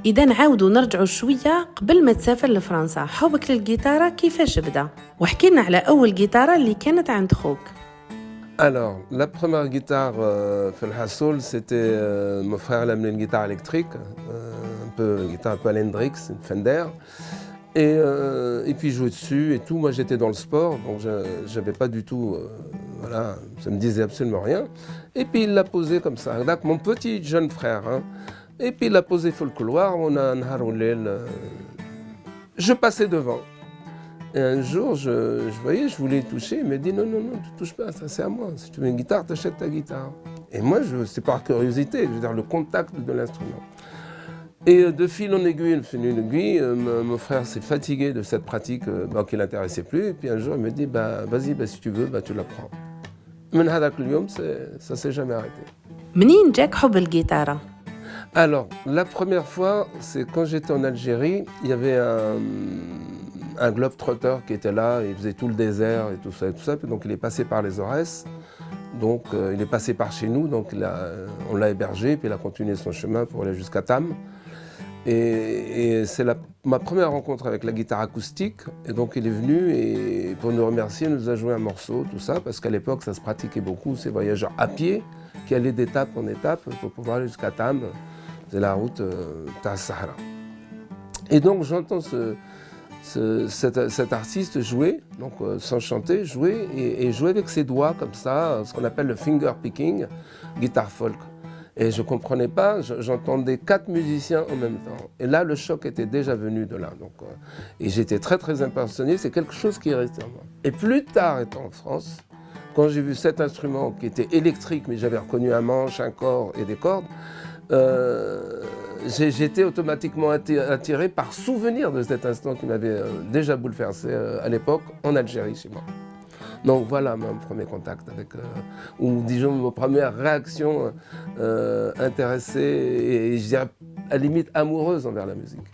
إذا نعاودوا نرجعوا شوية قبل ما تسافر لفرنسا، حبك للجيتارة كيفاش بدا؟ وحكينا على أول جيتارة اللي كانت عند خوك. Alors, la première guitare Fel Hassoul, c'était mon frère l'a amené une guitare électrique, une guitare un peu à l'Hendrix, une Fender, et puis il jouait dessus et tout. Moi, j'étais dans le sport, donc j'avais pas du tout, voilà, ça me disait absolument rien. Et puis il l'a posé comme ça, avec mon petit jeune frère, hein. Et puis il l'a posé sur le couloir. On a un haroulel. Je passais devant. Et un jour, je voyais, je voulais toucher, il m'a dit non, tu touches pas, ça c'est à moi. Si tu veux une guitare, t'achètes ta guitare. Et moi, c'est par curiosité, je veux dire, le contact de l'instrument. Et de fil en aiguille, mon frère s'est fatigué de cette pratique qui ne l'intéressait plus. Et puis un jour, il me dit, vas-y, si tu veux, tu la prends. Mais ça ne s'est jamais arrêté. منين جاك حب الجيتارة؟ Alors, la première fois, c'est quand j'étais en Algérie, il y avait un globe-trotter qui était là, il faisait tout le désert et tout ça. Donc il est passé par les Aurès, donc il est passé par chez nous, donc on l'a hébergé, puis il a continué son chemin pour aller jusqu'à Tam. Et c'est ma première rencontre avec la guitare acoustique, et donc il est venu et pour nous remercier, il nous a joué un morceau, tout ça, parce qu'à l'époque ça se pratiquait beaucoup, ces voyageurs à pied qui allaient d'étape en étape pour pouvoir aller jusqu'à Tam, c'est la route Tah Sahara. Et donc j'entends cet artiste jouer, donc sans chanter, jouer et jouer avec ses doigts comme ça, ce qu'on appelle le finger picking, guitare folk. Et je ne comprenais pas, j'entendais 4 musiciens en même temps. Et là, le choc était déjà venu de là. Donc, et j'étais très très impressionné, c'est quelque chose qui est resté en moi. Et plus tard, étant en France, quand j'ai vu cet instrument qui était électrique, mais j'avais reconnu un manche, un corps et des cordes, j'étais automatiquement attiré par souvenir de cet instant qui m'avait déjà bouleversé à l'époque en Algérie chez moi. Donc voilà mon premier contact avec, ou disons ma première réaction intéressée et je dirais à la limite amoureuse envers la musique.